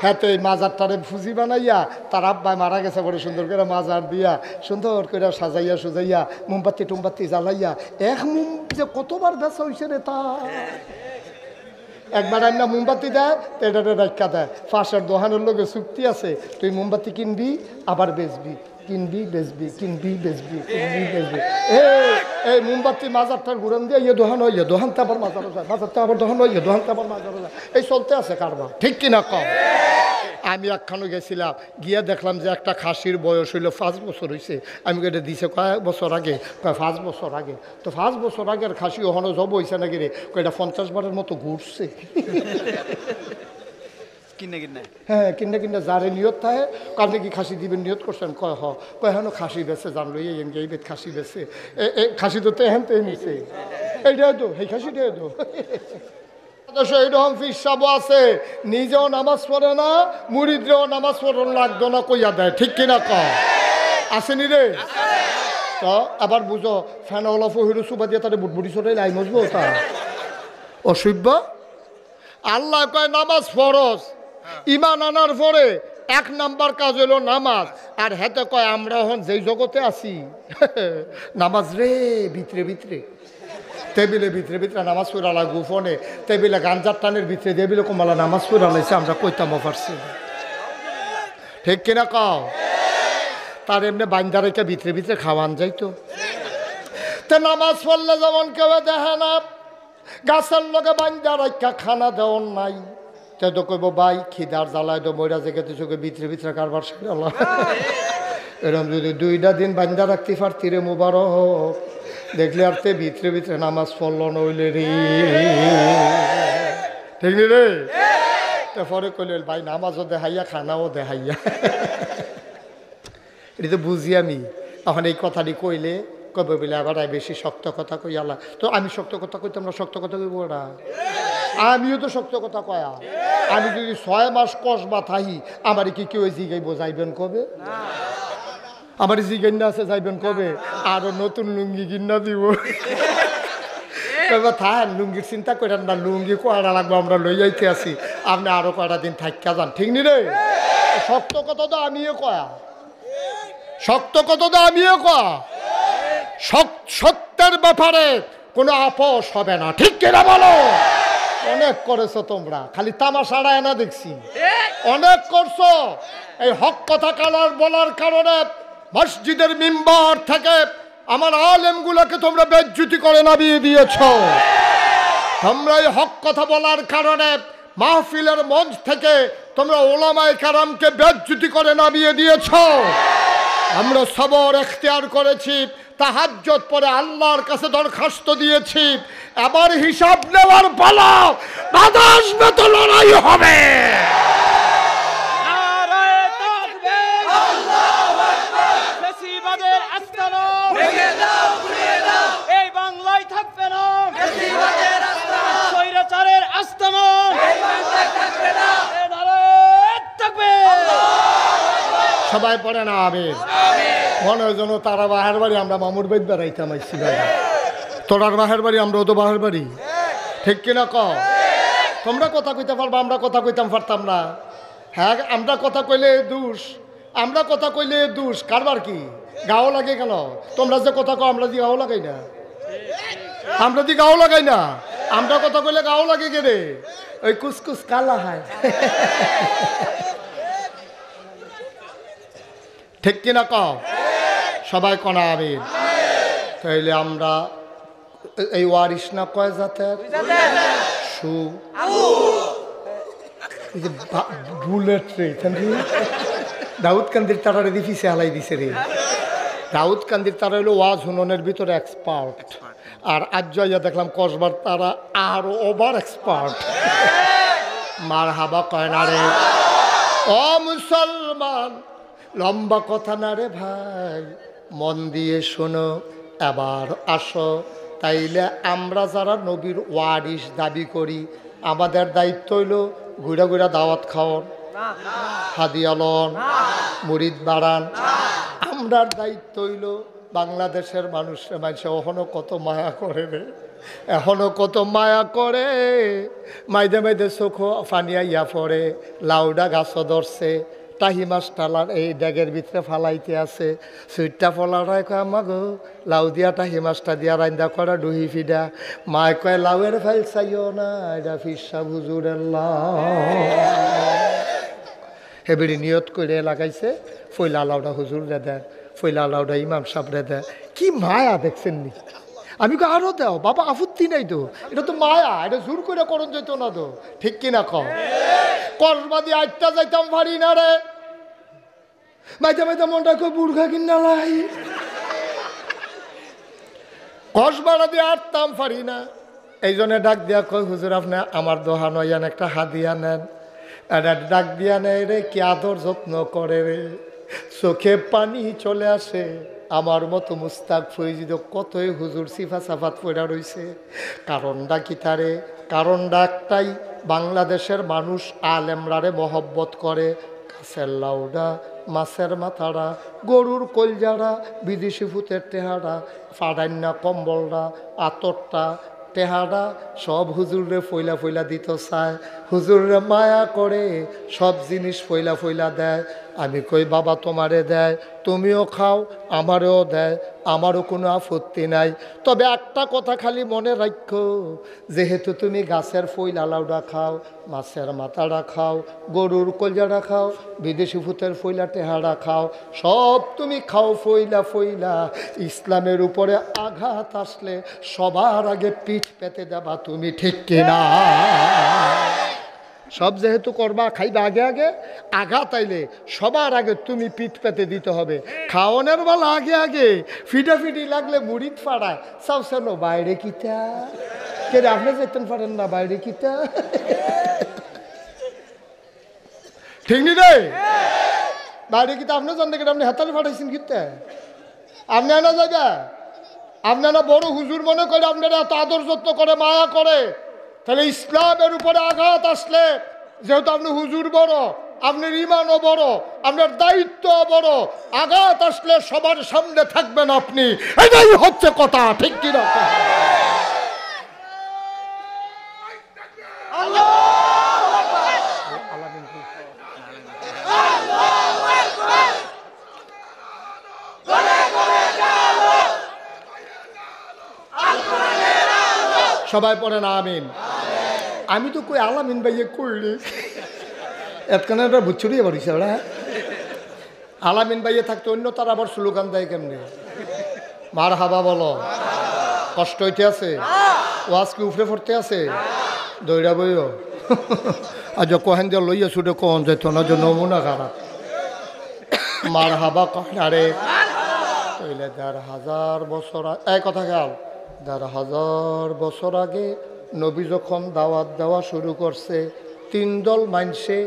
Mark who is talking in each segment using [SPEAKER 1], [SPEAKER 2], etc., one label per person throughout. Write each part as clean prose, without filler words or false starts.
[SPEAKER 1] হ্যাঁ তো এই মাজারটারে ফুজি বানাইয়া তার আব্বাই মারা গেছে বড় সুন্দর করে মাজার দিয়া সুন্দর করে সাজাইয়া সুজাইয়া মোমবাতি টুমবাতি জ্বালাইয়া এক মোম যে কতবার বেচা হয়েছে রে তা একবার আমরা মোমবাতি দেয় তো এটাতে রাখা দেয় পাশের দোকানের লোকের চুক্তি আছে তুই মোমবাতি কিনবি আবার বেচবি কিনবি বেচবি কিনবি বেচবি কিনবি বেচবি এই মোমবাতি মাজারটার ঘুরান দিয়ে ইয়ে দোকান হয় দোকানতে আবার মাজারও যায় মাজারতে আবার দোকান হয় দোকানতে আবার মাজারও যায় এই চলতে আছে কারবার ঠিক কিনা কম আমি একখানে গেছিলাম গিয়ে দেখলাম যে একটা খাসির বয়স হইলো 5 বছর হয়েছে আমি এটা দিছে কয়েক বছর আগে 5 বছর আগে তো 5 বছর আগের খাসি ওখানে জব হয়েছে নাকি রে এটা 50 বারের মতো ঘুরছে হ্যাঁ কিনে কিনে যারে নিয়ত থাকে আপনি কি খাসি দিবেন নিয়ত করছেন কয় কয় হেন খাসি বেছে জানলো এই বেদ খাসি বেছে খাসি তো তেহেন তেহে নিছে এইটাই তো এই খাসিটাই তো এইরকম ফিসাবও আছে নিজেও নামাজ পড়ে না মুরিদরেও নামাজ পড়ন লাগতো না কইয়া দেয় ঠিক কিনা কয় আসেনি রে তো আবার বুঝো ফ্যান ওলাফ হিরো সুবা দিয়ে তাদের বুটবুটি চলে লাই মজবো তা অসভ্য আল্লাহ কয় নামাজ ফরজ ইমান আনার পরে 1 নাম্বার কাজ হলো নামাজ আর হেতে কয় আমরা এখন যেই জগতে আছি নামাজ রে ভিতরে ভিতরে টেবিলে ভিতরে ভিতরে নামাজ পড়ালা গোপনে টেবিলে গাঞ্জার টানের ভিতরে টেবিলে কমালা নামাজ পড়ালাইছে আমরা কইতামও পারছি ঠিক কিনা কও তার এমনি বাইন্দা রেখে ভিতরে ভিতরে খাওয়ান যাইতো তো নামাজ পড়লে যেমন কেউ দেখে না গাছের লগে বাইন্দা রেখা খানা দেওয়ার নাই তে তো কইব ভাই খিদার জ্বালায় তো মইরা জেগেতে চোখে ভিতরে ভিতরে কারবার শিখাল এরকম যদি 2টা দিন বাইন্দা রাখতে পারতি রে মুবারক দেখলে আর তে ভিতরে ভিতরে নামাজ পড়লো নইলে রে ঠিক নি রে পরে কইলে ভাই নামাজও দেখাইয়া খানাও দেখাইয়া এটা তো বুঝি আমি এখন এই কথাটি কইলে কবে বলে আবার বেশি শক্ত কথা কই আল্লাহ তো আমি শক্ত কথা কইতাম না শক্ত কথা কইব না আমিও তো শক্ত কথা কয়া আমি যদি 6 মাস কসবা থাহি আমার কি কেউ জিগাইব যাইবেন কবে আমার জিগাইনা আছে যাইবেন কবে আরো নতুন লুঙ্গি কিনা দিব থাকেন লুঙ্গির চিন্তা করেন না লুঙ্গি কয়টা লাগবো আমরা লই যাইতে আসি আপনি আরো কয়টা দিন থাকিয়া যান ঠিক নি রে শক্ত কথা তো আমিও কয়া শক্ত কথা তো আমিও কয়া সত্যের ব্যাপারে কোনো আপোষ হবে না ঠিক কিনা বলো অনেক করেছো তোমরা খালি তামাশাড়া না দেখছি অনেক করছো এই হক কথা কালার বলার কারণে মসজিদের মিম্বার থেকে আমার আলেমগুলোকে তোমরা বেজ্জতি করে নামিয়ে দিয়েছ তোমরা এই হক কথা বলার কারণে মাহফিলের মঞ্চ থেকে তোমরা ওলামায়ে কেরামকে বেজ্জতি করে নামিয়ে দিয়েছ আমরা সবর এখতিয়ার করেছি তাহাজ্জুদ পড়ে আল্লাহর কাছে দরখাস্ত দিয়েছি এবার হিসাব নেওয়ার পালা বাধা আসবে তো লড়াই হবে
[SPEAKER 2] নারায়ে তাকবীর আল্লাহু আকবার ফেসিবাদের আস্তানা ভেঙে দাও গুড়িয়ে দাও এই বাংলায় থাকবে না ফেসিবাদের আস্তানা স্বৈরাচারের আস্তানা এই বাংলায় থাকবে না নারায়ে তাকবীর
[SPEAKER 1] সবাই পড়ে না আমিন মনে হয় যেন তারা বাহের বাড়ি আমরা মামুর বাড়ি বেড়াইতাম আইসি ভাই তোরার বাহের বাড়ি আমরাও তো বাহের বাড়ি ঠিক কিনা ক তোমরা কথা কইতে পারবা আমরা কথা কইতাম পারতাম না হ্যাঁ আমরা কথা কইলে দোষ আমরা কথা কইলে দোষ কারবার কি গাও লাগে কেন তোমরা যে কথা কও আমরা দি গাও লাগাই না আমরা দি গাও লাগাই না আমরা কথা কইলে গাও লাগে কে রে ওই কুসকুস কালা হয় ঠিক কিনা কও সবাই কনা আমিন তাইলে আমরা এই ওয়ারিস না কয় জাতের সু বুলেট রে দাউদ কান্দির তারা রে দিছে হালাই দিছে রে দাউদ কান্দির তারা হলো ওয়াজ হুননের ভিতরে এক্সপার্ট আর আজ যাইয়া দেখলাম কসবার তারা আরো ওভার এক্সপার্ট মার হাবা কয় না রে ও মুসলমান লম্বা কথা না রে ভাই মন দিয়ে শোনো এবার আসো তাইলে আমরা যারা নবীর ওয়ারিস দাবি করি আমাদের দায়িত্ব হইল ঘুরা ঘুরা দাওয়াত খাওয়ান হাদিয়া লন মুরিদ বাড়ান আমরার দায়িত্ব হইল বাংলাদেশের মানুষের কত মায়া করে রে এখনো কত মায়া করে, মাইদে মাইদে চোখ ফানিয়া ইয়া পড়ে। লাউডা গাছ ধরছে, টাহি মাছ টালার এই ড্যাগের ভিতরে ফালাইতে আছে। সুইটটা ফলারায় কয় আমা গো লাউ দিয়া টাহি মাছটা দিয়া রান্দা করা ডুহি ফিডা। মায় কয় লাউয়ের ফাইল চাইও না, এটা ফিরসা হুজুরের লাউ। হেবেড়ি নিয়ত করে লাগাইছে, ফইলা লাউডা হুজুরে দেয়, ফইলা লাউডা ইমাম সাহেবরে দেয়। কি মায়া দেখছেন নি? আমি কো আরো দাও বাবা, আপত্তি নাই তো, এটা তো মায়া, এটা জোর করে করণ যেত না তো, ঠিক কিনা কম? কসবাদি আটটা যাইতাম পারি না রে, মাইতে মাইতে মনটা কই বুড়ঘা কিনা লাই, কসবাড়া দিয়ে আটতাম পারি না। এই জন্য ডাক দিয়া কই হুজুর আপনি আমার দোহান ইয়ান একটা হাদিয়া নেন। এটা ডাক দিয়া নেয় রে, কি আদর যত্ন করে রে, চোখে পানি চলে আসে। আমার মতো মুস্তাক ফৈজিদ কতই হুজুর সিফা সাফাত পড়া রইছে। কারণটা কি তারে? কারণটা একটাই, বাংলাদেশের মানুষ আলেমরারে মহব্বত করে। গাছের লাউডা, মাছের মাথারা, গরুর কলজারা, বিদেশি ফুতের টেহারা, ফাডান্না কম্বলরা, আতরটা টেহারা সব হুজুরে ফইলা ফইলা দিত চায়। হুজুরে মায়া করে সব জিনিস ফইলা ফইলা দেয়। আমি কই বাবা তোমারে দেয়, তুমিও খাও, আমারও দেয়, আমারও কোনো আপত্তি নাই। তবে একটা কথা খালি মনে রাখো, যেহেতু তুমি গাছের ফইলা লাউডা খাও, মাছের মাথাটা খাও, গরুর কলজাটা খাও, বিদেশি ফুতের ফইলা টেহারা খাও, সব তুমি খাও ফইলা ফইলা, ইসলামের উপরে আঘাত আসলে সবার আগে পিঠ পেতে দেবা তুমি, ঠিক কিনা? সব যেহেতু করবা, খাইবা আগে আগে, আঘাত আইলে সবার আগে তুমি পিঠ পেতে দিতে হবে। খাওয়ানোর বেলা আগে আগে ফিটাফিটি লাগলে মুড়িদ ফাড়ায় চাওছেন বাইরে কিতা কে রে, আপনি যেতেন পারেন না বাইরে কিতা, ঠিক নি রে? বাইরে কিতা আপনি জানতে গেলে আপনি হাতালে ফাটাইছেন কিতা, আপনি না যাবে, আপনারা বড় হুজুর মনে করে আপনারা এত আদর যত্ন করে মায়া করে, তাহলে ইসলামের উপরে আঘাত আসলে, যেহেতু আপনি হুজুর বড়, আপনার ইমানও বড়, আপনার দায়িত্ব বড়, আঘাত আসলে সবার সামনে থাকবেন আপনি, এটাই হচ্ছে কথা, ঠিক কিনা? সবাই পড়েন আমিন। আমি তো কই আলামিন ভাইয়ে করলি এতখানে একটা বুচ্ছুরিয়ে পারিস ওরা, আলামিন ভাইয়ে থাকতে অন্য তারা আবার স্লোগান দেয় কেমনে, মার হাবা বলো, কষ্ট হইতে আছে, ওয়াজ কি উফরে পড়তে আছে, দৌড়া বইও আজ কহেন দিয়ে লইয়া ছুটে কন যেত না যে নমুনা খারাপ, মার হাবা কহারে তৈলে ১,৫০০ বছর এক কথা গাল, ১,৫০০ বছর আগে নবী যখন দাওয়াত দেওয়া শুরু করছে, ৩ দল মানুষে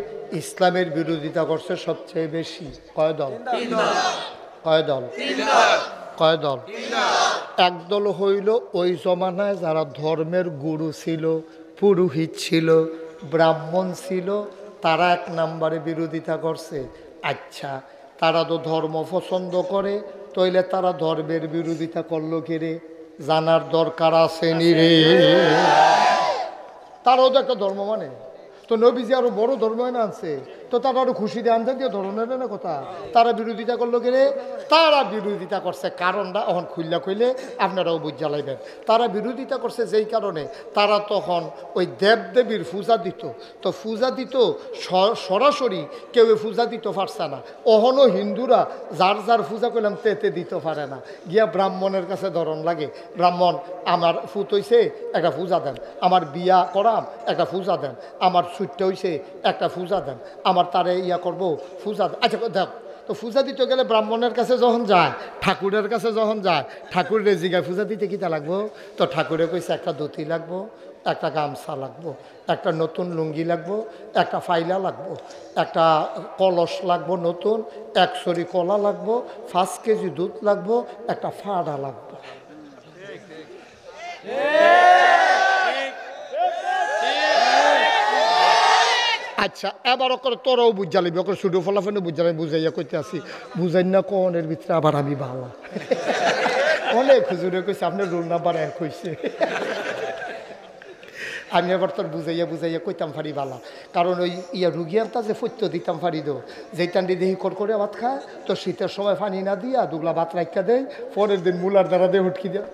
[SPEAKER 1] ইসলামের বিরোধিতা করছে সবচেয়ে বেশি। কয় দল? কয় দল? কয় দল? একদল হইল ওই জমানায় যারা ধর্মের গুরু ছিল, পুরোহিত ছিল, ব্রাহ্মণ ছিল, তারা ১ নম্বরে বিরোধিতা করছে। আচ্ছা, তারা তো ধর্ম পছন্দ করে, তইলে তারা ধর্মের বিরোধিতা করলো কি রে? জানার দরকার আছে নি রে? তারাও তো একটা ধর্ম মানে, তো নবীজি আরো বড় ধর্ম না আনছে, তো তারা আরো খুশি দিয়ে আনতে দিয়ে ধরনের না কথা, তারা বিরোধিতা করলো কে রে? তারা বিরোধিতা করছে কারণটা এখন খুললা কইলে আপনারাও বুঝ জ্বালাইবেন। তারা বিরোধিতা করছে যেই কারণে, তারা তখন ওই দেবদেবীর পূজা দিত, তো পূজা দিত সরাসরি কেউ পূজা দিতে পারছে না। অহনও হিন্দুরা যার যার পূজা করলাম তেতে দিতে পারে না, গিয়া ব্রাহ্মণের কাছে ধরন লাগে, ব্রাহ্মণ আমার ফুত হইছে একটা পূজা দেন, আমার বিয়া করাম একটা পূজা দেন, আমার ছুটতে হইছে একটা পূজা দেন, আমার তারে ইয়া করবো পূজা। আচ্ছা দেখ, তো পূজা দিতে গেলে ব্রাহ্মণের কাছে যখন যায়, ঠাকুরের কাছে যখন যায়, ঠাকুরের জিগায় পূজা দিতে কিতা লাগবো? তো ঠাকুরে কইছে একটা ধুতি লাগবো, একটা গামছা লাগবো, একটা নতুন লুঙ্গি লাগবো, একটা ফাইলা লাগবো, একটা কলস লাগবো নতুন, 1 সরি কলা লাগবো, 5 কেজি দুধ লাগবো, একটা ফাড়া লাগবো। আচ্ছা, এবার ওকে তোরাও বুঝালিবি, ওকে শুধু ফলাফলে বুঝালি, বুঝাইয়া কইতে আসি, বুঝাই না কনের ভিতরে আবার আমি ভালো অনেক হুজুরে কইছে আপনার রোল নাম্বার 1 হইছে। আমি এবার তোর বুঝাইয়া বুঝাইয়া কইতাম ফারি বালা, কারণ ওই রুগী আনতা যে ফত্য দিতাম ফারি দো, যেইটান দিয়ে দেহি করে ভাত খায়, তো শীতের সময় পানি না দিয়া দুগলা ভাত রাখা দেয়, পরের দিন মুলার দ্বারা দিয়ে উঠকি দেয়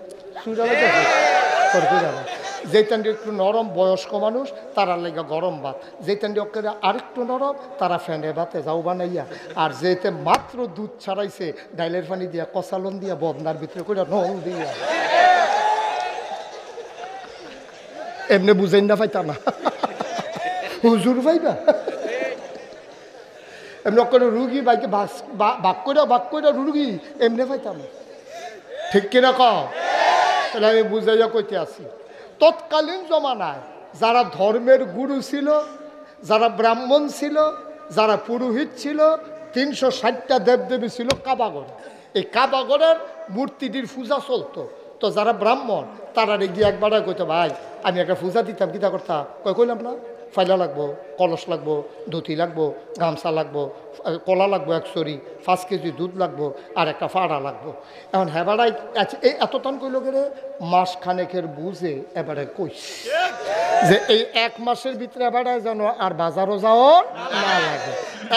[SPEAKER 1] যেইটান দিয়ে একটু নরম বয়স্ক মানুষ তারা লেগে গরম ভাত, যেইটান দিয়ে ওকে আরেকটু নরম তারা ফ্যানে ভাতে যাও বানাইয়া, আর যেতে মাত্র দুধ ছাড়াইছে ডাইলের পানি দিয়া কষালন দিয়া বদনার ভিতরে করে নল দিয়া এমনি বুঝাই না পাইতা না হুজুর ভাইবা এমনি করে রুগী বাইকে বাক করে রুগী এমনি পাইতাম না, ঠিক কিনা কও? তাহলে আমি বুঝাইয়া কইতে আসি, তৎকালীন জমানায় যারা ধর্মের গুরু ছিল, যারা ব্রাহ্মণ ছিল, যারা পুরোহিত ছিল, 360টা দেবদেবী ছিল কাবাগড়ে। এই কাবাগড়ের মূর্তিটির পূজা চলতো। তো যারা ব্রাহ্মণ তারা গিয়ে একবার কইতো, ভাই আমি একটা পূজা দিতাম, কিতা করতাম? কইলাম না, ফাইলা লাগবো, কলস লাগবো, ধুতি লাগবো, গামছা লাগবো, কলা লাগবো 1 সরি, 5 কেজি দুধ লাগবো, আর একটা ফাড়া লাগবো। এখন হেবাড়াই এই এতটান কইল গেলে মাস খানেকের বুঝে এবারে কইস যে এই 1 মাসের ভিতরে এবারে যেন আর বাজারও যাওয়া না লাগে,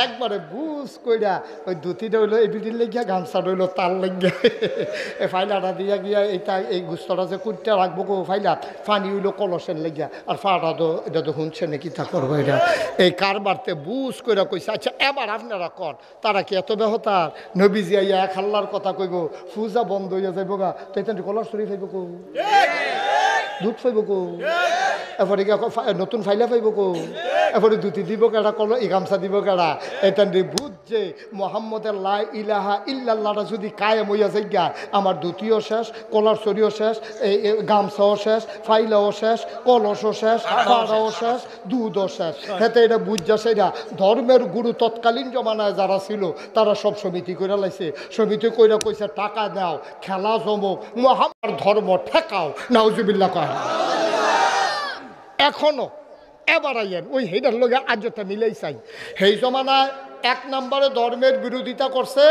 [SPEAKER 1] একবারে বুঝ কইরা ওই ধুতিটা হইলো এই বিটির লেগিয়া, গামছাটা হইলো তার লেগিয়া, এই ফাইলাটা দিয়া গিয়া এই গুস্তটা যে কুটটা রাখবো গো ফাইলা, পানি হইলো কলসের লেগিয়া, আর ফাড়া তো এটা তো শুনছে নাকি তা করবো এটা, এই কারবারতে বুঝ কইরা কইছে। আচ্ছা এবার আপনারা কন, তারা কি এত বেহতার? নবীজি আইয়া 1 আল্লাহর কথা কইব, পূজা বন্ধ হইয়া যাইব গা, তো এখান কলস শরীফ হইব কো, দুধ পাইব কো, এরপরে নতুন ফাইলা পাইব কো, এরপরে ধুতি দিব কেডা, এই গামছা দিব কেডা? এখান বুঝছে মোহাম্মদের লা ইলাহা ইল্লাল্লাহটা যদি কায়েম হইয়া যাই গা, আমার ধুতিও শেষ, কলার শরীও শেষ, এই গামছাও শেষ, ফাইলাও শেষ, কলসও শেষ, ফাড়াও শেষ, দুধও শেষ। হেতে এটা বুঝছা সেটা ধর্মের গুরু তৎকালীন জমানায় যারা ছিল তারা সব সমিতি করে লাইছে, সমিতি কইরা কইছে টাকা দাও, খেলা জমুক, মোহাম্মদ ধর্ম ঠেকাও, নাউজুবিল্লাহ কয়। এখনো এবার আইয়েন ওই হেটার লগে আজটা মিলেই চাই। সেই জমানায় 1 নম্বরে ধর্মের বিরোধিতা করছে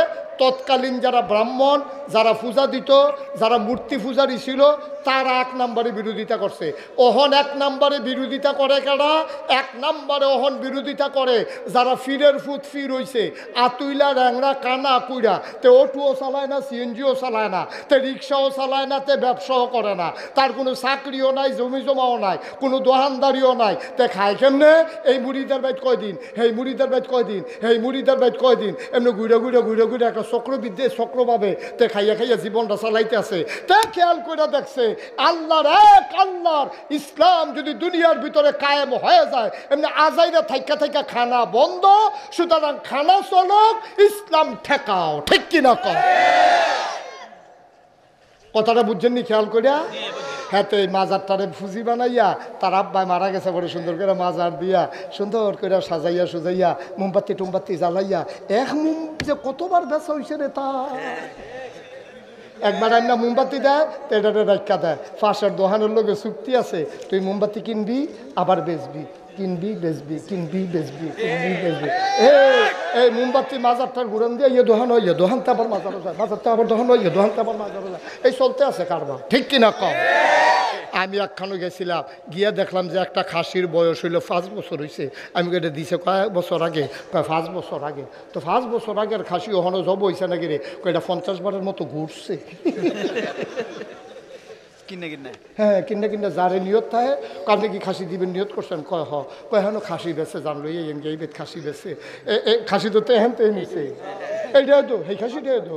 [SPEAKER 1] তৎকালীন যারা ব্রাহ্মণ, যারা পূজা দিত, যারা মূর্তি পূজারী ছিল, তারা 1 নম্বরে বিরোধিতা করছে। ওহন 1 নম্বরে বিরোধিতা করে কেডা? 1 নম্বরে ওহন বিরোধিতা করে যারা ফিরের ফুট ফির হইছে, আতুইলা র্যাংরা কানা কুইরা, তে অটোও চালায় না, সিএনজিও চালায় না, তে রিক্সাও চালায় না, তে ব্যবসাও করে না, তার কোনো চাকরিও নাই, জমি জমাও নাই, কোনো দোকানদারিও নাই, তে খায় কেমনে? এই মুড়িদার বাইত কয়দিন, হেই মুড়িদার বাইত কয়দিন, হেই মুড়িদার বাইত কয়দিন, এমনি ঘুরে ঘুরে ঘুরে ঘুরে একটা চক্রবিদ্যে চক্রভাবে তে খাইয়া খাইয়া জীবনটা চালাইতে আছে। তে খেয়াল করে দেখছে আল্লাহর এক আল্লাহর ইসলাম যদি দুনিয়ার ভিতরে কায়েম হয়ে যায়, এমনি আজাইরা থাইকা থাইকা খানা বন্ধ, সুতরাং খানা চলক, ইসলাম ঠেকাও, ঠিক কিনা কও? কথাটা বুঝছেননি? খেয়াল করিয়া হাতে মাজারটারে ফুজি বানাইয়া তার আব্বাই মারা গেছে বড় সুন্দর করে মাজার দিয়া সুন্দর করে সাজাইয়া সুজাইয়া মোমবাতি টুমবাতি জ্বালাইয়া মোম যে কতবার বেচা হয়েছে রে, তা একবার না মোমবাতি দেয় তো এটা রাখা দেয়, পাশের দোকানের লোকে চুক্তি আছে, তুই মোমবাতি কিনবি আবার বেচবি, কিনবি বেচবি, কিনবি বেচবি, কিনবি বেচবি। এই মোমবাতি মাজারটার ঘুরান দিয়ে দোকান হয়, দোকানতে আবার মাজারও যায়, মাজারতে আবার দোকান হয়, দোকানতে আবার মাজারও যায়, এই চলতে আছে কারবার, ঠিক কিনা কম? আমি একখানো গেছিলাম, গিয়া দেখলাম যে একটা খাসির বয়স হইল 5 বছর হয়েছে। আমি এটা দিছে কয়েক বছর আগে, কয় 5 বছর আগে। তো 5 বছর আগের খাসি ওখানে জব হয়েছে নাকি রে? এটা 50 বারের মতো ঘুরছে। হ্যাঁ, কিনে কিনে যারে নিয়ত থাকে, আপনি কি খাসি দিবেন নিয়ত করছেন? কয় কয় হেন খাসি বেছে জানলো, এই বেদ খাসি বেছে, খাসি তো তেহেন তেহে নিছে, এইটাই তো সেই খাসিটাই তো।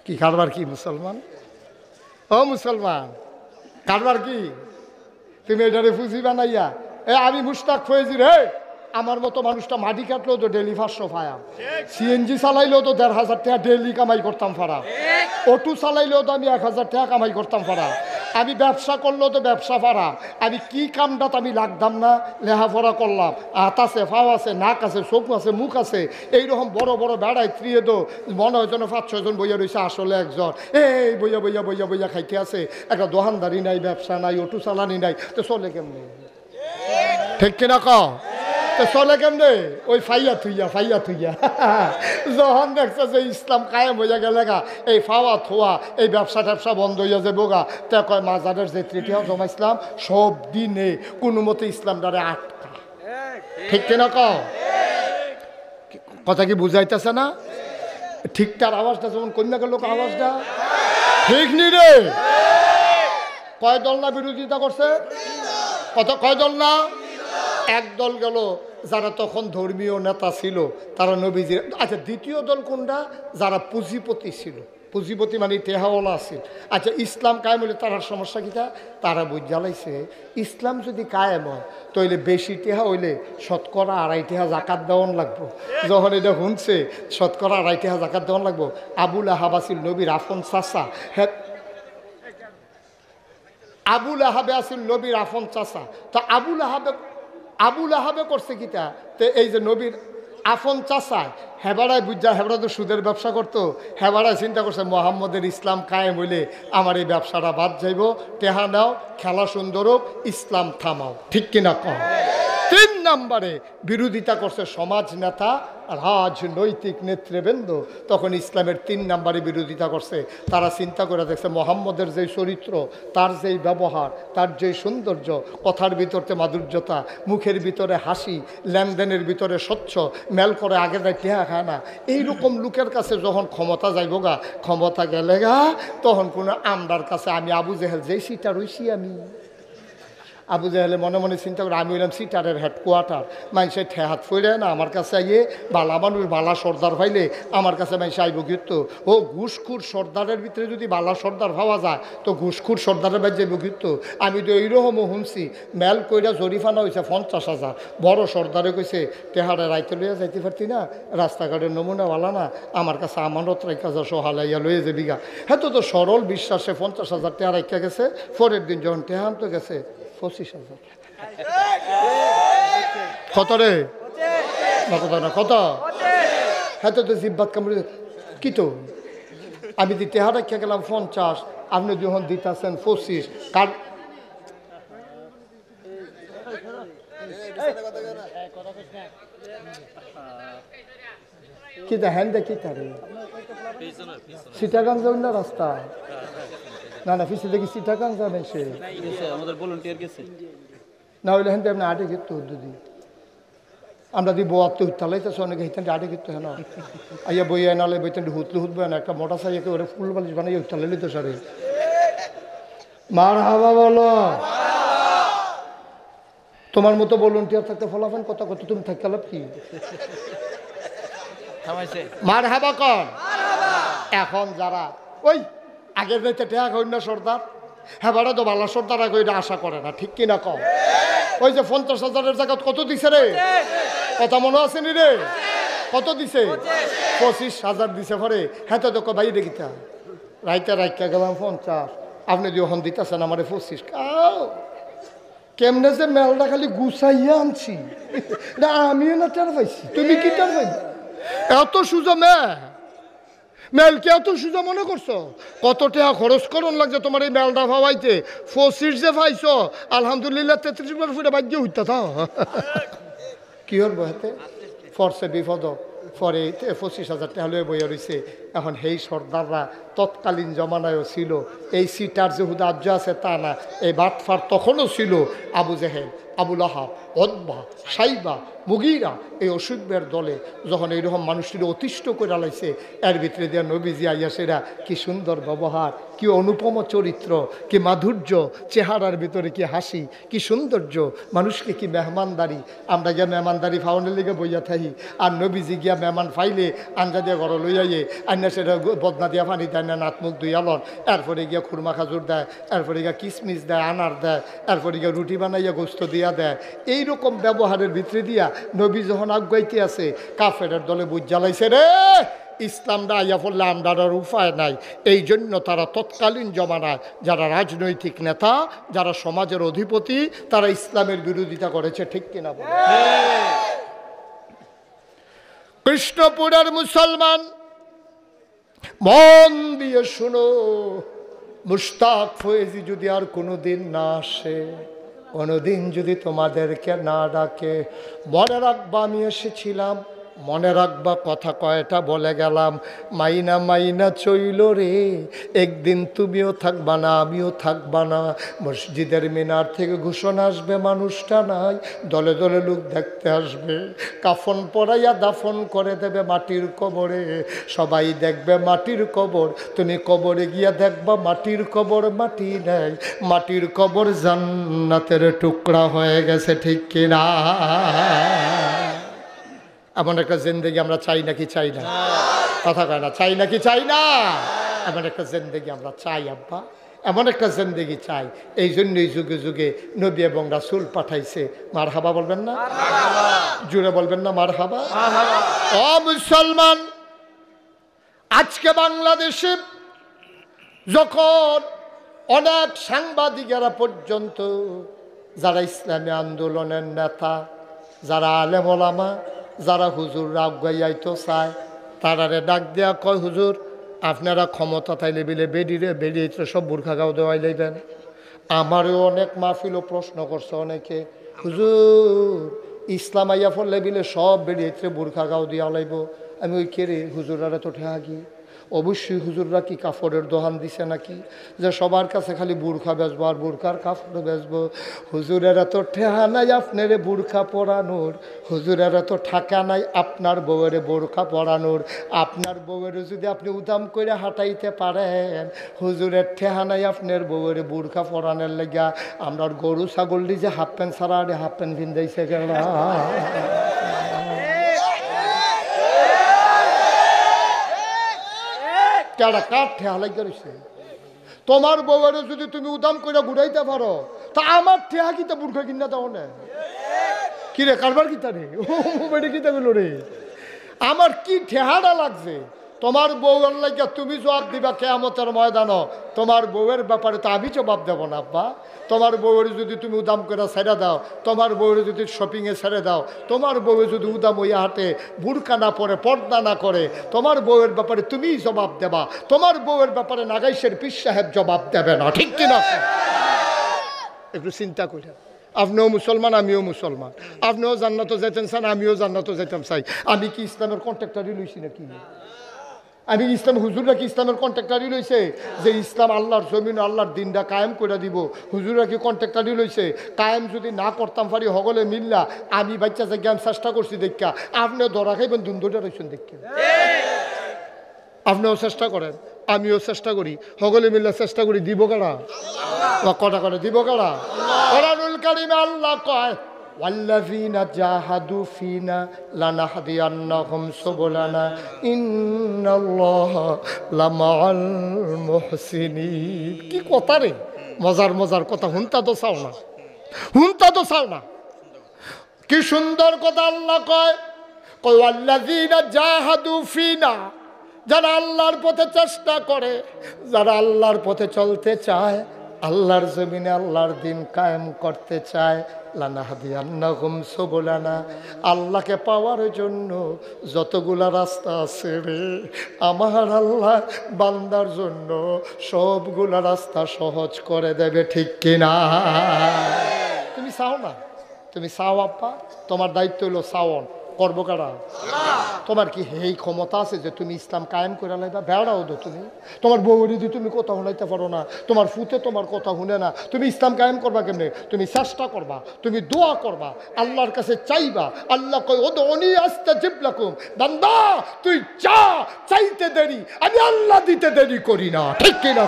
[SPEAKER 1] কি কারবার কি মুসলমান? ও মুসলমান, কারবার কি? তুমি এটারে ফুজি বানাইয়া আমি মুশতাক ফয়েজি রে, আমার মতো মানুষটা মাটি কাটলেও তো ডেলি 500 পায়া, সিএনজি চালাইলেও তো 1500 টাকা ডেলি কামাই করতাম পারা, অটো চালাইলেও তো আমি 1000 টাকা কামাই করতাম পারা, আমি ব্যবসা করলেও তো ব্যবসা পারা, আমি কি কামটা আমি লাগতাম না, লেখাপড়া করলাম, হাত আছে, ফাও আছে, নাক আছে, চোখ আছে, মুখ আছে, এইরকম বড় বড় বেড়ায় ত্রিয়ে তো মনে হয় যেন 5-6 জন বইয়া রয়েছে, আসলে একজন এই বইয়া বইয়া বইয়া বইয়া খাইতে আছে, একটা দোকানদারি নাই, ব্যবসা নাই, অটো চালানি নাই, তো চলে কেমনি? ঠিক কিনা ক? তো চলে কেমনে ওই ফাইয়া থুইয়া যখন দেখছে যে ইসলাম কায়েম হইয়া গেলে গা এই ফাওয়া থোয়া এই ব্যবসা ট্যাবসা বন্ধ হইয়া যাবো গা তা কয় মাজারের যে তৃতীয় জমাইছিলাম সব দিনে কোনো মতে ইসলাম দ্বারা আটকা। ঠিক কিনা কও? কথা কি বুঝাইতেছে না? ঠিকঠাক আওয়াজটা যেমন কন্যা গেল আওয়াজটা ঠিক নি রে। কয় দল না বিরোধিতা করছে? কয় দল না? এক দল গেল যারা তখন ধর্মীয় নেতা ছিল তারা নবীজির। আচ্ছা দ্বিতীয় দল কোনটা? যারা পুঁজিপতি ছিল, পুঁজিপতি মানে টেহাওয়ালা আছে। আচ্ছা ইসলাম কায়েম হইলে তার সমস্যা কিটা? তারা বুঝ জ্বালাইছে ইসলাম যদি কায়েম হয় তাহলে বেশি টেহা হইলে শতকরা 2.5 টেহা জাকাত দেওয়ান লাগবো। যখন এটা শুনছে শতকরা 2.5 টেহা জাকাত দেওয়ান লাগবো। আবুল আহাব আসিল নবীর আফন চাচা। হ্যাঁ আবুল আহাবে আসিল নবীর আফন চাচা। তা আবুল আহাবে করছে কিটা? তো এই যে নবীর আফন চাচায় হেবাড়ায় বুঝা হেবাড়া তো সুদের ব্যবসা করতো। হেবাড়ায় চিন্তা করছে মোহাম্মদের ইসলাম কায়েম হইলে আমার এই ব্যবসাটা বাদ যাইব, টেহা নাও, খেলা সুন্দর হোক, ইসলাম থামাও। ঠিক কিনা কম? 3 নম্বরে বিরোধিতা করছে সমাজ নেতা, রাজনৈতিক নেতৃবৃন্দ। তখন ইসলামের 3 নম্বরে বিরোধিতা করছে। তারা চিন্তা করে দেখছে মোহাম্মদের যেই চরিত্র, তার যেই ব্যবহার, তার যেই সৌন্দর্য, কথার ভিতরে মাধুর্যতা, মুখের ভিতরে হাসি, লেনদেনের ভিতরে স্বচ্ছ, মেল করে আগে যায় টেহা খায় না, এইরকম লোকের কাছে যখন ক্ষমতা যাইব গা, ক্ষমতা গেলে গা তখন কোনো আমরার কাছে আমি আবু জেহেল যেই সিটা রইছি আমি আবু জাহেলে মনে মনে চিন্তা করে আমি হইলাম সিটারের হেডকোয়ার্টার। মানুষের ঠেহাত ফইরে না আমার কাছে আইয়ে বালা মানুষ বালা সর্দার পাইলে আমার কাছে মানুষ আইব কিন্তু ও ঘুষখুর সর্দারের ভিতরে যদি বালা সর্দার পাওয়া যায় তো ঘুষখুর সর্দারের বাইর যাইব কিন্তু। আমি তো এইরকমও শুনছি মেল কইরা জরিফানা হয়েছে 50,000। বড় সর্দারে কইছে টেহারে রাইতে লইয়া যাইতে পারতি না, রাস্তাঘাটের নমুনাওয়ালা না, আমার কাছে আমানত রাইকা যা সহালাইয়া লইয়া যাবি গা। হ্যাঁ তো সরল বিশ্বাসে 50,000 টেহা রাইকা গেছে। পরের দিন যখন টেহা আনতে গেছে 25,000। কত রে? কত? হ্যাঁ তো জিব্বাত কামড়ে কি তো আমি দিতে হারা খেয়ে গেলাম 50, আপনি যখন দিতেছেন 25। কার কি দেখেন দেখি তারে সিটাগাং যাও না রাস্তা না না ফিসে দেখি সিটাগাং যাবেন সে আমাদের ভলান্টিয়ার গেছে না হইলে হেন আপনি আটে গেত দিদি আমরা দি বয়াতে হুতালাইতেছে অনেকে হিতেন আটে গেত হ্যাঁ না আইয়া বইয়া নালে বইতেন হুতলে হুতবে না একটা মোটর সাইকেল ওরে ফুল বালিশ বানাই হুতালাই লিতে সারে মার হাবা বলো তোমার মতো ভলান্টিয়ার থাকতে ফলাফল কত কত তুমি থাকতে লাভ কি মার হাবা কন। এখন যারা ওই আগের রাইতে টেহা কই না সর্দার, হ্যাঁ বাড়া তো বালা সর্দার আগে ওইটা আশা করে না। ঠিক কিনা কম? ওই যে 50,000-এর জায়গা কত দিছে রে? কথা মনে আছে নি রে? কত দিছে? 25,000 দিছে পরে। হ্যাঁ তো দেখো বাইরে গিতা রাইতে রাইকা গেলাম 50, আপনি যখন দিতেছেন আমার 25। কেমনে যে মেলটা খালি গুছাইয়া আনছি না আমিও না টের পাইছি, তুমি কি টের পাইবে? এত সুজা মেলকে এত সুজা মনে করছো? কত টাকা খরচ করন লাগছে তোমার এই মেলটা ভাবাইতে? 25 যে পাইছ আলহামদুলিল্লাহ 33 ফুটে বাদ্য হইতা থাও কি হল বহাতে ফরসে বিপদ পরে 25,000 টাকা লয়ে বইয়া রয়েছে। এখন সেই সর্দাররা তৎকালীন জমানায়ও ছিল, এই সিটার যে হুদার্য আছে তা না, এই বাটফার তখনও ছিল। আবু জেহেল, আবুল আহাব, উতবা, সাইবা, মুগীরা এই অসুখের দলে যখন এইরকম মানুষটির অতিষ্ঠ করে লাইছে, এর ভিতরে দেওয়া নবীজি আইয়া সেরা কি সুন্দর ব্যবহার, কি অনুপম চরিত্র, কি মাধুর্য, চেহারার ভিতরে কি হাসি, কি সৌন্দর্য, মানুষকে কি মেহমানদারি। আমরা গিয়া মেহমানদারি ফাউনের লিগে বইয়া থাকি, আর নবীজি গিয়া মেহমান ফাইলে আঞ্জা দিয়া ঘর লইয়াইয়ে আইনা সেটা বদনা দিয়া পানি দেয় না, নাত মুখ দুইয়ালন, এরপরে গিয়া খুরমা খাজুর দেয়, এরপরে গিয়া কিশমিশ দেয়, আনার দেয়, এরপরে গিয়া রুটি বানাইয়া গোস্ত দিয়া দেয়। এইরকম ব্যবহারের ভিতরে দিয়া নবী যখন আগাইতে আছে কাফেরের দলে বুঝ জ্বালাইছে রে ইসলামটা আইয়া পড়লে আমরার উপায় নাই। এই জন্য তারা তৎকালীন জমানায় যারা রাজনৈতিক নেতা, যারা সমাজের অধিপতি, তারা ইসলামের বিরোধিতা করেছে। ঠিক কিনা বলে? কৃষ্ণপুরের মুসলমান মন দিয়ে শুনো, মুশতাক ফয়েজি যদি আর কোনোদিন না আসে, কোনোদিন যদি তোমাদেরকে না ডাকে, মনে রাখবা আমি এসেছিলাম, মনে রাখবা কথা কয়টা বলে গেলাম, মাইনা মাইনা চইল রে, একদিন তুমিও থাকবা না আমিও থাকবা না। মসজিদের মিনার থেকে ঘোষণা আসবে মানুষটা নাই, দলে দলে লোক দেখতে আসবে, কাফন পরাইয়া দাফন করে দেবে মাটির কবরে, সবাই দেখবে মাটির কবর, তুমি কবরে গিয়া দেখবা মাটির কবর মাটি নেই, মাটির কবর জান্নাতের টুকরা হয়ে গেছে, ঠিক কিনা? এমন একটা জিন্দেগি আমরা চাই নাকি চাই না? কথা কয় না, চাই নাকি চাই না? এমন একটা জিন্দেগি আমরা চাই আব্বা, এমন একটা জিন্দেগি চাই। এই জন্যই যুগে যুগে নবী এবং রাসূল পাঠাইছে। মার হাবা বলবেন না? জুড়ে বলবেন না মার হাবা? ও মুসলমান, আজকে বাংলাদেশে যখন অনেক সাংবাদিকেরা পর্যন্ত, যারা ইসলামী আন্দোলনের নেতা, যারা আলেম ওলামা, যারা হুজুররা আগাইয়াইতো চায়, তারারে ডাক দেয়া কয়, হুজুর আপনারা ক্ষমতা তাইলে বিলে বেডিরে বেরিয়েছে সব বুরখা গাও দেওয়াই লাইবেন। আমারও অনেক মাহফিলও প্রশ্ন করছে অনেকে, হুজুর ইসলাম আইয়া ফলে বিলে সব বেরিয়েছে বুরখা গাও দিয়া লাইব। আমি ওই কেড়ে হুজুরারা তো ঠেহাগি, অবশ্যই হুজুররা কি কাপড়ের দোকান দিছে নাকি যে সবার কাছে খালি বুরখা বেচবো আর বুরখার কাপড় বেচবো? হুজুরেরা তো ঠেহা নাই আপনারে বুরখা পরানোর, হুজুরেরা তো ঠাকা নাই আপনার বউয়ের বোরখা পরানোর। আপনার বউয়ের যদি আপনি উদাম করে হাঁটাইতে পারেন, হুজুরের ঠেহা নাই আপনার বউয়ের বুরখা পরানোর লেগা। আমরা গরু ছাগল যে হাফ প্যান্ট ছাড়া আরে হাফ প্যান্ট ভিন্দাইছে গেল। কেডা কাঠ ঠেহা লাগা রয়েছে? তোমার বউয়ের যদি তুমি উদাম করে ঘুরাইতে পারো, তা আমার ঠেহা কিতা বুর্খা কিনা দাও না? কিরে কারবার কিতা রে? বেটে কিতা বলো রে? আমার কি ঠেহাটা লাগছে? তোমার বউয়ের লাগিয়া তুমি জবাব দিবা কিয়ামতের ময়দানে। তোমার বউয়ের ব্যাপারে তো আমি জবাব দেব না আব্বা। তোমার বউয়ের যদি তুমি উদাম করে ছেড়ে দাও, তোমার বউয়ের যদি শপিংয়ে ছেড়ে দাও, তোমার বউয়ের যদি উদাম হইয়া হাঁটে, বুরকা না পরে, পর্দা না করে, তোমার বউয়ের ব্যাপারে তুমিই জবাব দেবা। তোমার বউয়ের ব্যাপারে নাগাইশের পীর সাহেব জবাব দেবে না, ঠিক কিনা? একটু চিন্তা করে। আপনিও মুসলমান আমিও মুসলমান, আপনিও জান্নাতে যাইতেন চান আমিও জান্নাতে যাইতাম চাই। আমি কি ইসলামের কন্ট্রাক্টারই লইছি নাকি? আমি ইসলাম হুজুররা কি ইসলামের কন্ট্রাক্টারই লইছে যে ইসলাম আল্লাহর জমিন আল্লাহর দিনটা কায়েম করে দিব? হুজুররা কি কন্ট্রাক্টারই লইছে? কায়েম যদি না করতাম পারি হগলে মিল্লা, আমি বাচ্চা যে জ্ঞান চেষ্টা করছি দেখা, আপনিও ধরা খাইবেন দুন্দটা রয়েছেন দেখে। আপনিও চেষ্টা করেন আমিও চেষ্টা করি, হগলে মিল্লা চেষ্টা করি, দিব কারা? কটা করে দিব কারা? কোরআনুল কারীমে আল্লাহ কয়, ওয়াল্লাযীনা জাহাদু ফীনা লানাহদিয়ান্নাহুম সুবুলানা ইন্নাল্লাহা লামাআল মুহসিনিন। কি কথা রে? মজার মজার কথা, হুনতা তো চাও না, হুনতা তো চাও না। কি সুন্দর কথা আল্লাহ কয়, ওয়াল্লাযীনা জাহাদু ফীনা, যারা আল্লাহর পথে চেষ্টা করে, যারা আল্লাহর পথে চলতে চায়, আল্লাহর জমিনে আল্লাহর দিন কায়েম করতে চায়, লানাহদিয়ান্নাহুম সুবুলানা, আল্লাহকে পাওয়ার জন্য যতগুলা রাস্তা আছে রে, আমার আল্লাহ বান্দার জন্য সবগুলা রাস্তা সহজ করে দেবে, ঠিক কিনা? তুমি চাও না? তুমি চাও আব্বা, তোমার দায়িত্ব হলো চাওন, করবো কারা? তোমার কি এই ক্ষমতা আছে যে তুমি ইসলাম কায়েম করে লাইবা? বেড়াও তো তুমি। তোমার বউরি যদি তুমি কথা শুনাইতে পারো না, তোমার ফুতে তোমার কথা শুনে না, তুমি ইসলাম কায়েম করবা কেমনে? তুমি চেষ্টা করবা, তুমি দোয়া করবা, আল্লাহর কাছে চাইবা। আল্লাহ কয় উদউনি আস্তাজিব লাকুম, বান্দা তুই চা, চাইতে দেরি, আমি আল্লাহ দিতে দেরি করি না, ঠিক কিনা?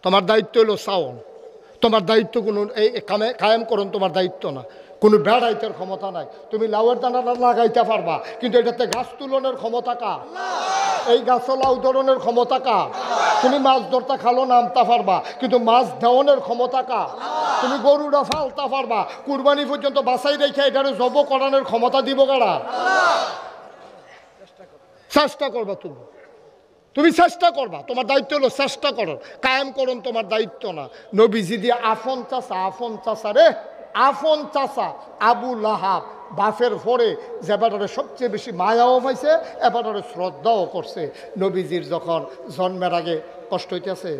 [SPEAKER 1] তোমার দায়িত্ব হলো চাওন, তোমার দায়িত্ব কোনো এই কায়েম করুন তোমার দায়িত্ব না। কোনো বেড়াইতের ক্ষমতা নাই। তুমি লাউয়ের দানাটা লাগাইতে পারবা, কিন্তু এটাতে গাছ তুলনের ক্ষমতা কার? এই গাছ লাউ ধরনের ক্ষমতা কার? তুমি মাছ ধরতে খালো নামতে পারবা, কিন্তু মাছ দেওয়ানের ক্ষমতা কার? তুমি গরুটা ফালতে পারবা, কুরবানি পর্যন্ত বাছাই রেখে এটারে জব করানোর ক্ষমতা দিব কারা? চেষ্টা করবা তুমি, তুমি চেষ্টা করবা, তোমার দায়িত্ব হলো চেষ্টা করো, কায়েম করুন তোমার দায়িত্ব না। নবীজি দিয়ে আফন চাষা, আফন চাষা রে, আফন চাষা আবু লাহাব, বাফের পরে যে ব্যাটারে সবচেয়ে বেশি মায়াও পাইছে, এবারে শ্রদ্ধাও করছে। নবীজির যখন জন্মের আগে কষ্ট হইতেছে,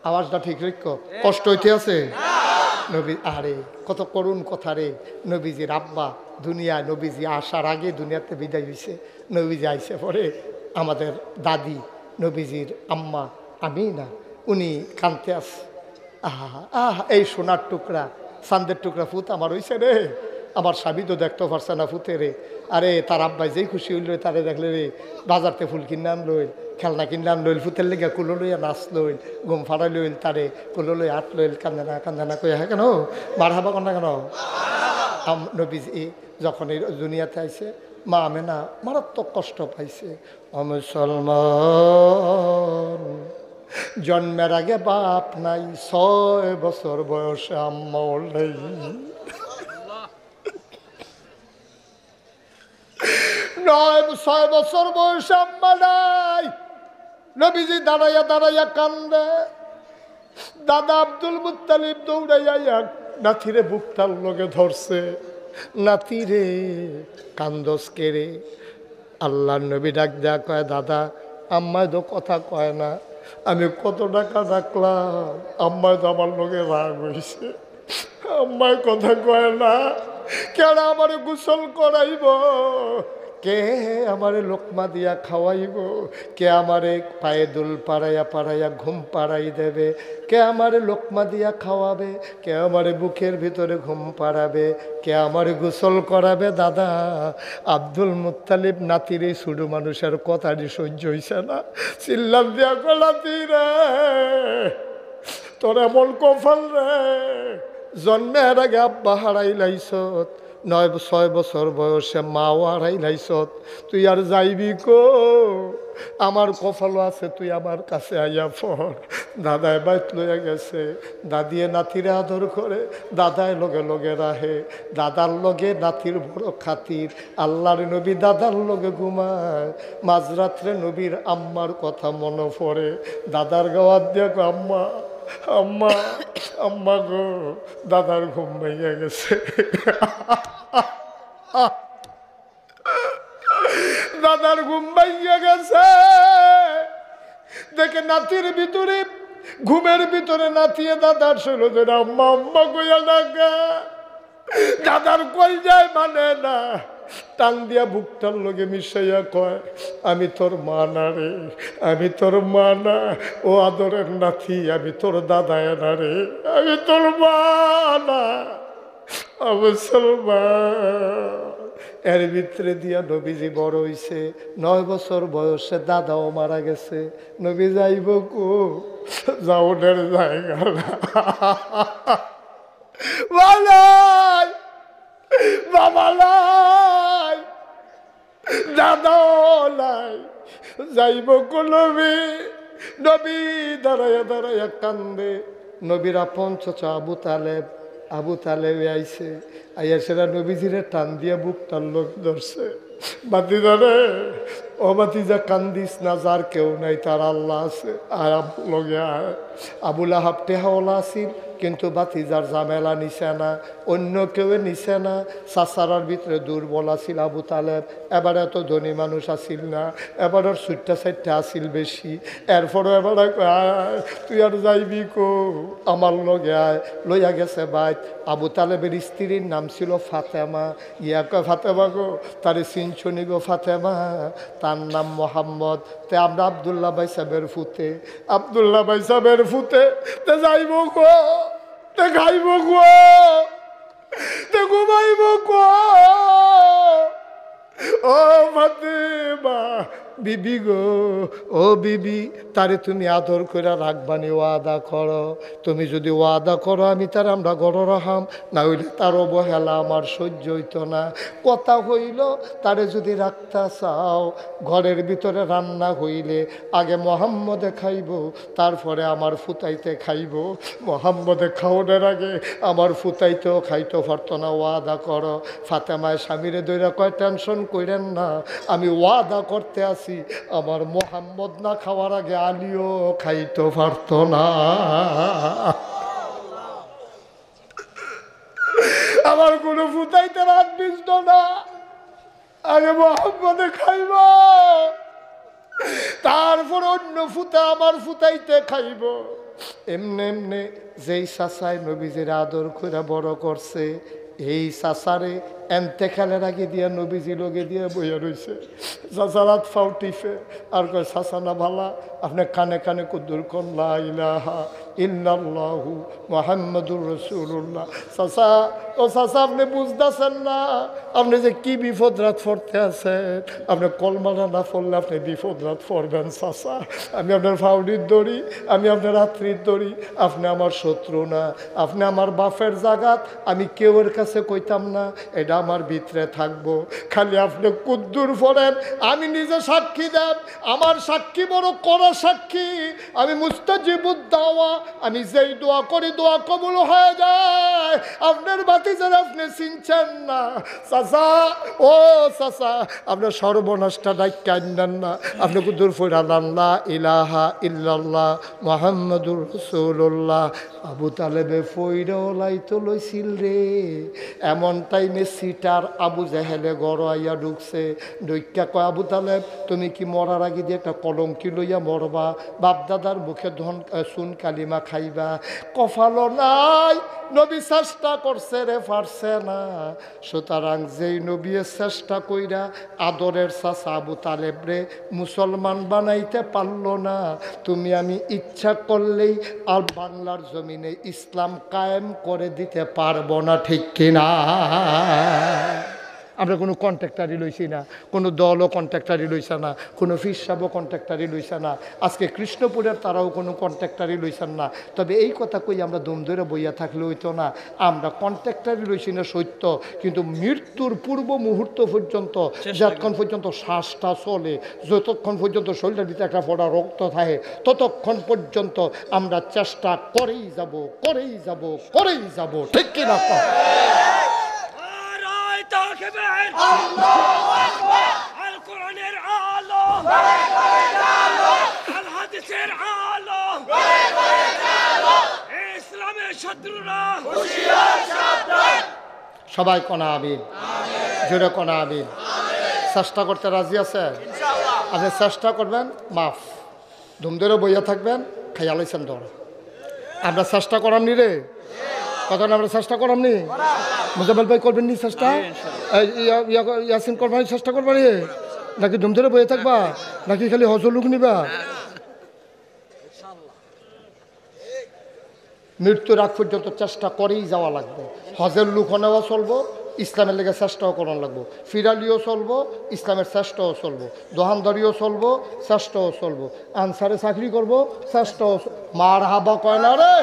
[SPEAKER 1] আওয়াজটা ঠিক রেখো, কষ্ট হইতে আছে নবী। আরে কত করুণ কথা রে। নবীজির আব্বা দুনিয়ায়, নবীজি আসার আগে দুনিয়াতে বিদায় হয়েছে। নবীজি আইসে পরে আমাদের দাদি নবীজির আম্মা আমিনা উনি কাঁদতে আস। আহা আহা, এই সোনার টুকরা চান্দের টুকরা ফুত আমার হইছে রে। আমার স্বামী তো দেখতে পারছে না ফুতে রে। আরে তার আব্বাই যেই খুশি হইল তারে দেখলে রে বাজারতে ফুল কিনে আনলইল, খেলনা কিনে আনলইল, ফুতের লেগে কুলো লইয়া নাচ লইল, ঘুম ফাড়াই লইল, তারে কুলো লইয়া হাট লইল, কান্দে না কই হ্যাঁ কেন মার হাবা কন্যা কেন। নবীজি যখন এই দুনিয়াতে আইছে মা আমেনা মারাত্মক কষ্ট পাইছে। মুসলমান জন্মের আগে বাপ নাই, 6 বছর বয়সে আম্মাও নেই। 6 বছর বয়সে আম্মা নাই। নবীজি দাঁড়াইয়া দাঁড়াইয়া কান্দে। দাদা আব্দুল মুত্তালিব দৌড়াইয়া নাতিরে বুকটার লগে ধরছে। নাতিরে কান্দস কেরে। আল্লাহর নবী ডাক দেয়া কয় দাদা আম্মায় তো কথা কয় না, আমি কত টাকা ডাকলাম, আম্মায় তো আমার লগে রাগ হয়েছে, আম্মায় কথা কয় না। কেন আমারে গোসল করাইব, কে আমারে লোকমা দিয়া খাওয়াইব, কে আমারে পায়ে দুল পাড়াইয়া পাড়াইয়া ঘুম পাড়াই দেবে, কে আমারে লোকমা দিয়া খাওয়াবে, কে আমারে বুকের ভিতরে ঘুম পাড়াবে, কে আমারে গোসল করাবে। দাদা আব্দুল মুত্তালিব নাতির এই ছোট মানুষের কথাটি সহ্য হইছে না। চিল্লাম দিয়া গলাতি রে, তোর এমন কপাল রে, জন্মের আগে আব্বা হারাই লাইছত, 9-6 বছর বয়সে মাও হারাই লাইছত, তুই আর যাইবি কো? আমার কপালও আছে, তুই আমার কাছে আইয়া পড়। দাদায় বাইত লইয়া গেছে, দাদিয়ে নাতিরে আদর করে, দাদায় লগে লগে রাহে, দাদার লগে নাতির বড় খাতির। আল্লাহর নবী দাদার লগে ঘুমায়। মাঝরাত্রে নবীর আম্মার কথা মনে পড়ে, দাদার গাওয়াত দিয়ে আম্মা আম্মা আম্মা গো, দাদার ঘুম ভেঙে গেছে। দাদার ঘুম ভেঙে গেছে দেখে নাতির ভিতরে, ঘুমের ভিতরে নাতিয়ে দাদার শুরু ধরে আম্মা আম্মা কইয়া ডাকা। দাদার কই যায় মানে না, টান দিয়া বুকটার লগে মিশাইয়া কয় আমি তোর মা না রে, আমি তোর মা না, ও আদরের নাতি, আমি তোর দাদায় না রে, আমি তোর মা না। মুসলমান এর ভিতরে দিয়া নবীজি বড় হইছে। 9 বছর বয়সে দাদাও মারা গেছে। নবী যাইব কো? যাওনের জায়গা না, বাবা নাই, দাদাও নাই, যাইব কো নবী? নবী দাঁড়াইয়া দাঁড়াইয়া কান্দে। নবীর আপন চাচা আবু তালেব আইছে, আইয়া সেরা নবীজিরে টান দিয়া বুকটার লোক ধরছে। বাতিজা রে, ও বাতিজা কান্দিস না, যার কেউ নাই তার আল্লাহ আছে, আর লগে আয়। আবুল আহাব টেহাওয়ালা আসিল, কিন্তু বাতিজার ঝামেলা নিছে না, অন্য কেউ নিছে না। চাচারার ভিতরে দুর্বল আসিল আবু তালেব, এবার এত ধনী মানুষ আসিল না, এবার ওর সুট্টা সাইটটা আসিল বেশি। এরপরও এবার তুই আর যাইবি কো? আমার লগে আয়। লইয়া গেছে বাইত। আবু তালেবের স্ত্রীর নাম ছিল ফাতেমা। ইয়া কয় ফাতেমা গো, তারে চিনছনি গো ফাতেমা? তার নাম মোহাম্মদ। তে আমরা আবদুল্লাহ ভাই সাহেবের ফুতে, আবদুল্লাহ ভাই সাহেবের ফুতে, তে যাইব গো, তে খাইব গো, তে ঘুমাইব গো। ও ফাতেমা বিবি গো, ও বিবি, তারে তুমি আদর করে রাখবানি, ওয়াদা করো। তুমি যদি ওয়াদা করো আমি তার আমরা গড় রাখাম, না হইলে তার অবহেলা আমার সহ্য হইতো না। কথা হইল তারে যদি রাখতে চাও, ঘরের ভিতরে রান্না হইলে আগে মোহাম্মদে খাইব, তারপরে আমার ফুতাইতে খাইব। মোহাম্মদে খাওয়ানোর আগে আমার ফুতাইতেও খাইতে পারতো না, ওয়াদা করো। ফাতেমায় স্বামীরে দইরা কয় টেনশন কইরেন না, আমি ওয়াদা করতে আছি, আমার মোহাম্মদ না খাওয়ার আগে আলীও খাইতে পারতো না। আমার কোনো ফুটাইতে রাত বিজত না, আগে মোহাম্মদে খাইব, তারপর অন্য ফুটা আমার ফুটাইতে খাইব। এমনি এমনি যেই চাচায় নবীজির আদর করে বড় করছে, এই চাচারে এন্তেকালের আগে দিয়া নবীজি লগে দিয়া বইয়া রয়েছে। চাচা রাত ফাউ টিফে আর কয়, চাচা না ভালা, আপনি কানে কানে কুদ্দুর কন লা ইলাহা ইল্লাল্লাহু মুহাম্মাদুর রাসূলুল্লাহ। চাচা, ও চাচা, আপনি বুঝতেছেন না আপনি যে কি বিপদ রাত পড়তে আছেন। আপনি কলমানা না পড়লে আপনি বিপদ রাত পড়বেন। চাচা, আমি আপনার ফাউডির দড়ি, আমি আপনার রাত্রির দড়ি, আপনি আমার শত্রু না, আপনি আমার বাপের জাগাত, আমি কেউর কাছে কইতাম না, এটা আমার ভিতরে থাকবো। খালি আপনি কুদ্দুর পড়েন, আমি নিজে সাক্ষী দেন, আমার সাক্ষী বড় কড়া সাক্ষী, আমি মুস্তাজিবুদ দাওয়া, আমি যেই দোয়া করি দোয়া কবুল হয়ে যায়। আপনার বাতিজার আপনি চিনছেন না। চাচা, ও চাচা, আপনার সর্বনাশটা ডাক্কা আনলেন না, আপনি কুদ্দুর পড়ালেন লা ইলাহা ইল্লাল্লাহ মুহাম্মাদুর রাসূলুল্লাহ। আবু তালেবে ফইরা লাইতো লইছিল রে। এমন টাইমে সিটার আবু জাহেলে গড় আইয়া ঢুকছে, ঢুকা কয়, আবু তালেব, তুমি কি মরার আগে দিয়ে একটা কলঙ্কি লইয়া মরবা, বাপদাদার মুখে ধন সুন কালিমা খাইবা? কফালো নাই, নবী চেষ্টা করছে রে, পারছে না। সুতরাং যেই নবী চেষ্টা কইরা আদরের চাচা আবু তালেব রে মুসলমান বানাইতে পারলো না, তুমি আমি ইচ্ছা করলেই আর বাংলার জমিনে ইসলাম কায়েম করে দিতে পারবো না, ঠিক কিনা? আমরা কোনো কন্ট্রাক্টারি লইছি না, কোনো দলও কন্ট্রাক্টারি লইছে না, কোনো ফিরসাবও কন্ট্রাক্টারি লইছে না, আজকে কৃষ্ণপুরের তারাও কোনো কন্ট্রাক্টারি লইছেন না। তবে এই কথা কই আমরা দম ধরে বইয়া থাকলে হইতো না। আমরা কন্ট্রাক্টারি লইছি না সত্য, কিন্তু মৃত্যুর পূর্ব মুহূর্ত পর্যন্ত, যতক্ষণ পর্যন্ত শ্বাসটা চলে, যতক্ষণ পর্যন্ত শরীরের ভিতরে একটা ফোঁটা রক্ত থাকে, ততক্ষণ পর্যন্ত আমরা চেষ্টা করেই যাব, করেই যাব, করেই যাব, ঠিক কিনা?
[SPEAKER 2] আল্লাহু আকবার। আল কোরআনের আলো, আল হাদিসের আলো, ইসলামের শত্রুরা হুঁশিয়ার সাবধান।
[SPEAKER 1] সবাই কোনা আমিন, জোরে কোনা আমিন। চেষ্টা করতে রাজি আছে? আপনি চেষ্টা করবেন, মাফ। ধুম ধরে বইয়া থাকবেন, খাইয়া লাইছেন ধর। আমরা চেষ্টা করামনি রে, কথা না, আমরা চেষ্টা করামনি। মুজাম্মেল ভাই করবেন নি চেষ্টা? ইয়াসিন করবেন চেষ্টা করবেন নাকি ধুম ধরে বইয়া থাকবা, নাকি খালি হজর লুক নিবা? মৃত্যুর আগ পর্যন্ত চেষ্টা করেই যাওয়া লাগবে। হজের লুক নেওয়া চলবো, ইসলামের লেগে চেষ্টাও করানো লাগবো। ফিরালিও চলবো, ইসলামের চেষ্টাও চলবো। দোহানদারিও চলবো, চেষ্টাও চলবো। আনসারে চাকরি করবো, চেষ্টাও। মার হাবা কয় না রে।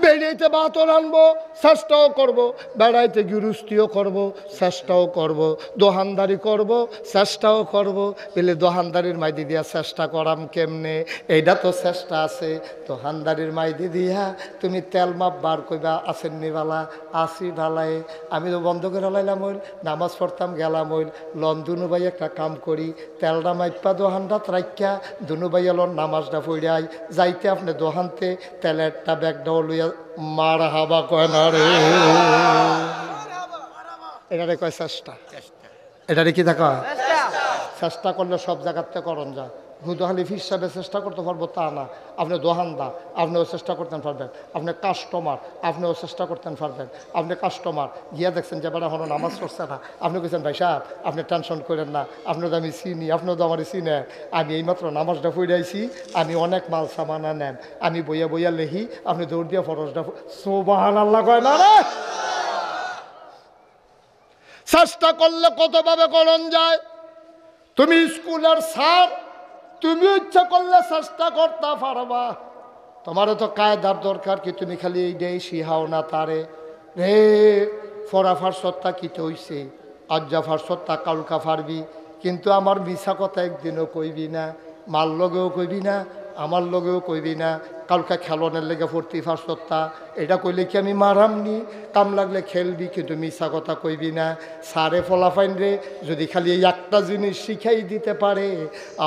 [SPEAKER 1] বেড়াইতে বাতর আনবো, চেষ্টাও করবো। বেড়াইতে গৃহস্থিও করবো, চেষ্টাও করবো। দোহানদারি করবো, চেষ্টাও করবো। পেলে দোহানদারির মাইদি দিয়া চেষ্টা করাম কেমনে? এইটা তো চেষ্টা আছে। দোহানদারির মাইদি দিয়া তুমি তেল মাপ বার কইবা, আসেন নিবালা, আসি ঢালাই। আমি তো বন্ধ করে লাইলাম, হইল নামাজ পড়তাম, গেলাম, হইল লন দুনুবাই একটা কাম করি, তেলটা মাইপা দোহানটাত রাখিয়া দুনুবাই লন নামাজটা পড়াই যাইতে আপনি দোহানতে তেলেরটা ব্যাগটাও লইয়া মার হাবা কয় না রে। এটারে কয় চেষ্টা। এটারে কি দেখা? চেষ্টা করলে সব জায়গাতে করণ যায়। হুদহালি হিসাবে চেষ্টা করতে পারবো তা না। আপনি দোহানদার, আপনিও চেষ্টা করতে পারবেন। আপনি কাস্টমার, আপনিও চেষ্টা করতে পারবেন। আপনি কাস্টমার গিয়া দেখছেন যে বেড়া হলো নামাজ পড়ছে না, আপনি বলছেন ভাই সাহেব আপনি টেনশন করেন না, আপনার তো আমি চিনি, আপনিও তো আমার চিনে, আমি এইমাত্র নামাজটা পড়াইছি, আমি অনেক মাল সামানা নেন, আমি বইয়া বইয়া লেহি, আপনি দৌড় দিয়া ফরজটা সুবহানাল্লাহ কয় না রে। চেষ্টা করলে কতভাবে করণ যায়। তুমি স্কুলের স্যার, তুমি ইচ্ছা করলে চেষ্টা করতে পারবা। তোমারও তো কায়দার দরকার কি, তুমি খালি এই ডে শিহাও না তারে রে। ফরাফার সত্তা কিতে হইছে, আজ্জাফার সত্তা কালকা ফারবি, কিন্তু আমার মিছা কথা একদিনও কইবি না, মার লগেও কইবি না, আমার লগেও কইবি না। কালকা খেলনের লেগে ফুর্তি ফাঁসত্তা, এটা কইলে কি আমি মারামনি? কাম লাগলে খেলবি, কিন্তু মিছা কথা কইবি না। সারে ফলাফাইন রে যদি খালি এই একটা জিনিস শিখাই দিতে পারে,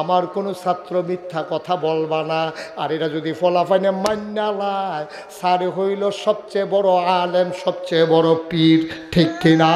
[SPEAKER 1] আমার কোনো ছাত্র মিথ্যা কথা বলবা না। আর এটা যদি ফলাফাইনে মান্না লায়, সারে হইল সবচেয়ে বড় আলেম, সবচেয়ে বড় পীর, ঠিক কিনা?